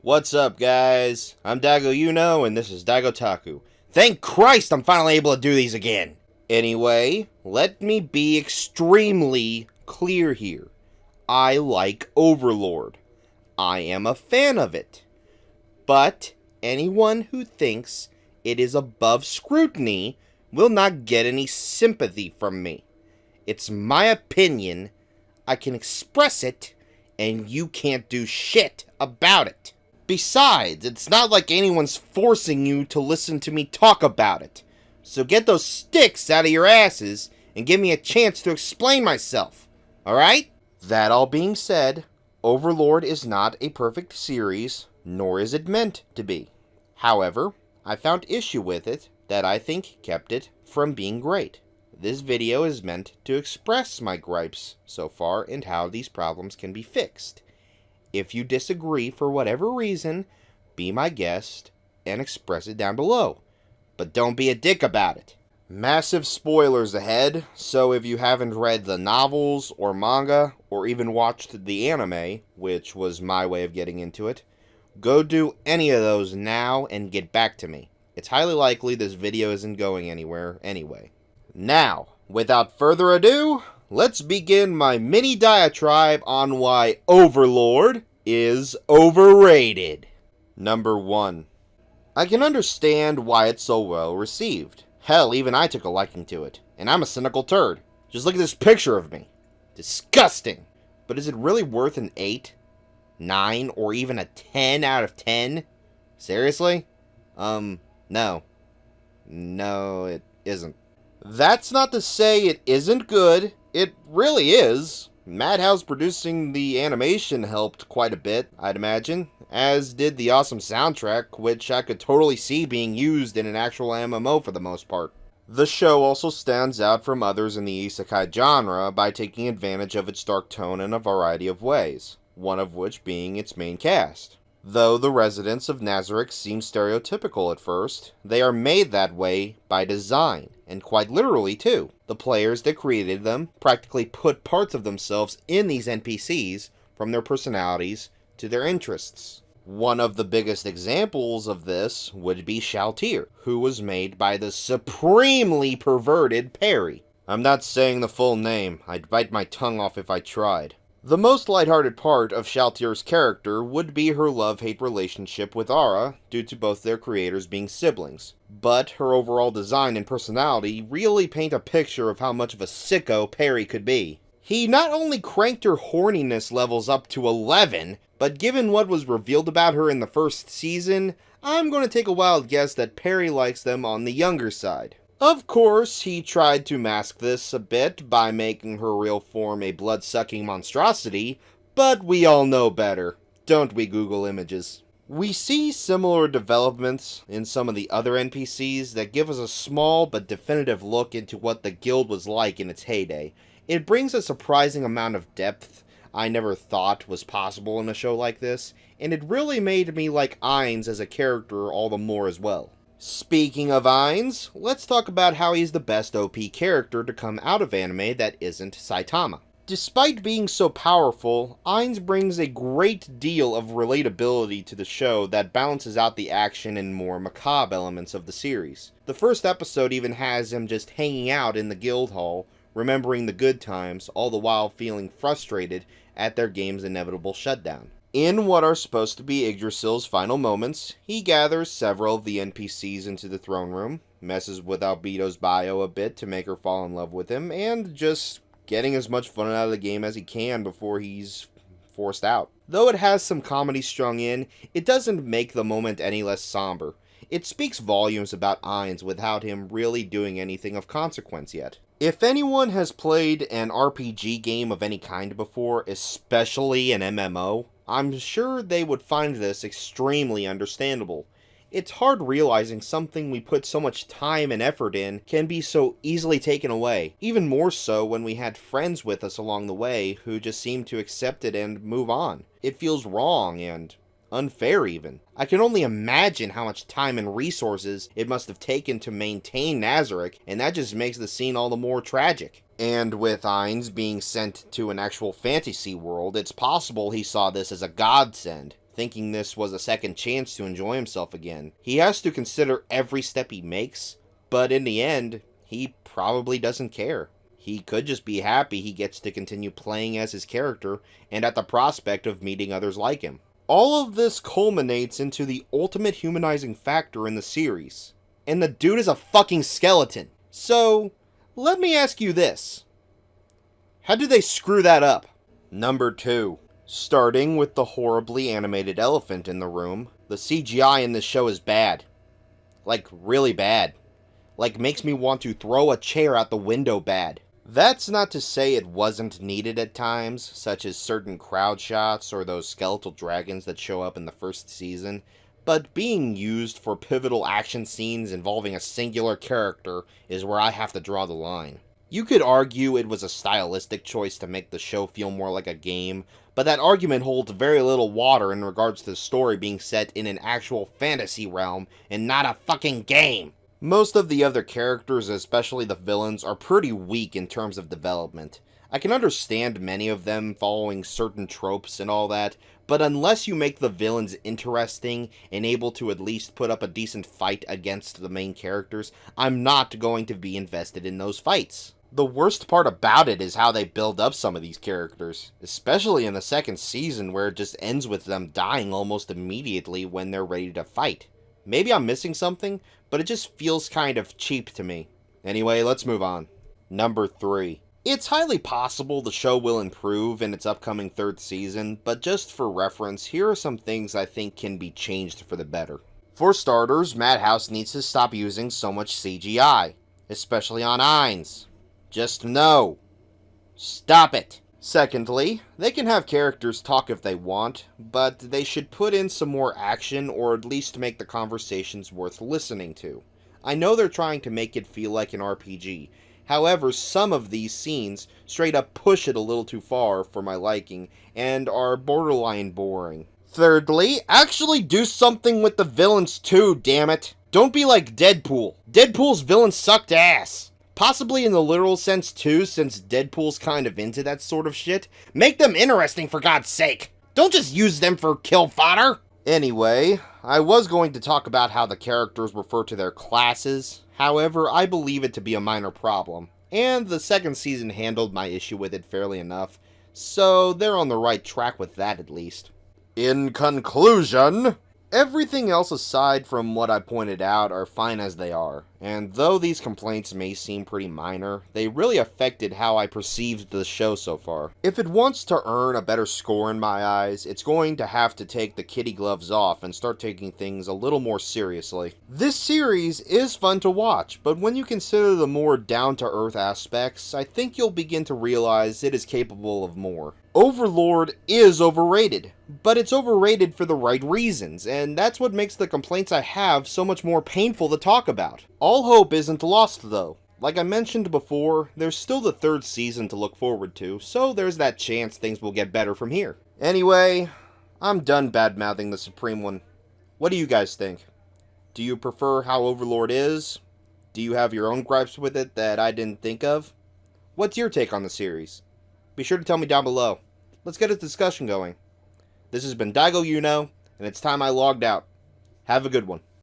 What's up, guys? I'm Daigo, and this is Daigotaku. Thank Christ I'm finally able to do these again! Anyway, let me be extremely clear here. I like Overlord. I am a fan of it. But anyone who thinks it is above scrutiny will not get any sympathy from me. It's my opinion. I can express it, and you can't do shit about it. Besides, it's not like anyone's forcing you to listen to me talk about it. So get those sticks out of your asses and give me a chance to explain myself. Alright? That all being said, Overlord is not a perfect series, nor is it meant to be. However, I found issue with it that I think kept it from being great. This video is meant to express my gripes so far and how these problems can be fixed. If you disagree for whatever reason, be my guest and express it down below. But don't be a dick about it. Massive spoilers ahead, so if you haven't read the novels or manga, or even watched the anime, which was my way of getting into it, go do any of those now and get back to me. It's highly likely this video isn't going anywhere anyway. Now, without further ado, let's begin my mini diatribe on why Overlord is overrated. Number 1. I can understand why it's so well received. Hell, even I took a liking to it. And I'm a cynical turd. Just look at this picture of me. Disgusting. But is it really worth an 8, 9, or even a 10 out of 10? Seriously? No. No, it isn't. That's not to say it isn't good. It really is. Madhouse producing the animation helped quite a bit, I'd imagine, as did the awesome soundtrack, which I could totally see being used in an actual MMO for the most part. The show also stands out from others in the isekai genre by taking advantage of its dark tone in a variety of ways, one of which being its main cast. Though the residents of Nazarick seem stereotypical at first, they are made that way by design, and quite literally too. The players that created them practically put parts of themselves in these NPCs, from their personalities to their interests. One of the biggest examples of this would be Shaltir, who was made by the supremely perverted Perry. I'm not saying the full name, I'd bite my tongue off if I tried. The most lighthearted part of Shaltir's character would be her love-hate relationship with Ara, due to both their creators being siblings. But her overall design and personality really paint a picture of how much of a sicko Perry could be. He not only cranked her horniness levels up to 11, but given what was revealed about her in the first season, I'm going to take a wild guess that Perry likes them on the younger side. Of course, he tried to mask this a bit by making her real form a blood-sucking monstrosity, but we all know better, don't we, Google Images? We see similar developments in some of the other NPCs that give us a small but definitive look into what the guild was like in its heyday. It brings a surprising amount of depth I never thought was possible in a show like this, and it really made me like Ainz as a character all the more as well. Speaking of Ainz, let's talk about how he's the best OP character to come out of anime that isn't Saitama. Despite being so powerful, Ainz brings a great deal of relatability to the show that balances out the action and more macabre elements of the series. The first episode even has him just hanging out in the guild hall, remembering the good times, all the while feeling frustrated at their game's inevitable shutdown. In what are supposed to be Yggdrasil's final moments, he gathers several of the NPCs into the throne room, messes with Albedo's bio a bit to make her fall in love with him, and just getting as much fun out of the game as he can before he's forced out. Though it has some comedy strung in, it doesn't make the moment any less somber. It speaks volumes about Ainz without him really doing anything of consequence yet. If anyone has played an RPG game of any kind before, especially an MMO, I'm sure they would find this extremely understandable. It's hard realizing something we put so much time and effort in can be so easily taken away, even more so when we had friends with us along the way who just seemed to accept it and move on. It feels wrong and unfair even. I can only imagine how much time and resources it must have taken to maintain Nazarick, and that just makes the scene all the more tragic. And with Ainz being sent to an actual fantasy world, it's possible he saw this as a godsend. thinking this was a second chance to enjoy himself again. He has to consider every step he makes, but in the end, he probably doesn't care. He could just be happy he gets to continue playing as his character and at the prospect of meeting others like him. All of this culminates into the ultimate humanizing factor in the series. And the dude is a fucking skeleton. So, let me ask you this. How did they screw that up? Number 2. Starting with the horribly animated elephant in the room, the CGI in this show is bad. Like, really bad. Like, makes me want to throw a chair out the window bad. That's not to say it wasn't needed at times, such as certain crowd shots or those skeletal dragons that show up in the first season, but being used for pivotal action scenes involving a singular character is where I have to draw the line. You could argue it was a stylistic choice to make the show feel more like a game, but that argument holds very little water in regards to the story being set in an actual fantasy realm and not a fucking game. Most of the other characters, especially the villains, are pretty weak in terms of development. I can understand many of them following certain tropes and all that, but unless you make the villains interesting and able to at least put up a decent fight against the main characters, I'm not going to be invested in those fights. The worst part about it is how they build up some of these characters, especially in the second season where it just ends with them dying almost immediately when they're ready to fight. Maybe I'm missing something, but it just feels kind of cheap to me. Anyway, let's move on. Number 3. It's highly possible the show will improve in its upcoming 3rd season, but just for reference, here are some things I think can be changed for the better. For starters, Madhouse needs to stop using so much CGI, especially on Ainz. Just no. Stop it. Secondly, they can have characters talk if they want, but they should put in some more action or at least make the conversations worth listening to. I know they're trying to make it feel like an RPG, however, some of these scenes straight up push it a little too far for my liking and are borderline boring. Thirdly, actually do something with the villains too, damn it. Don't be like Deadpool. Deadpool's villains sucked ass. Possibly in the literal sense too, since Deadpool's kind of into that sort of shit. Make them interesting for God's sake. Don't just use them for kill fodder. Anyway, I was going to talk about how the characters refer to their classes. However, I believe it to be a minor problem. And the second season handled my issue with it fairly enough. So they're on the right track with that at least. In conclusion, everything else aside from what I pointed out are fine as they are, and though these complaints may seem pretty minor, they really affected how I perceived the show so far. If it wants to earn a better score in my eyes, it's going to have to take the kitty gloves off and start taking things a little more seriously. This series is fun to watch, but when you consider the more down-to-earth aspects, I think you'll begin to realize it is capable of more. Overlord is overrated, but it's overrated for the right reasons, and that's what makes the complaints I have so much more painful to talk about. All hope isn't lost, though. Like I mentioned before, there's still the 3rd season to look forward to, so there's that chance things will get better from here. Anyway, I'm done bad-mouthing the Supreme One. What do you guys think? Do you prefer how Overlord is? Do you have your own gripes with it that I didn't think of? What's your take on the series? Be sure to tell me down below. Let's get a discussion going. This has been Daigo, and it's time I logged out. Have a good one.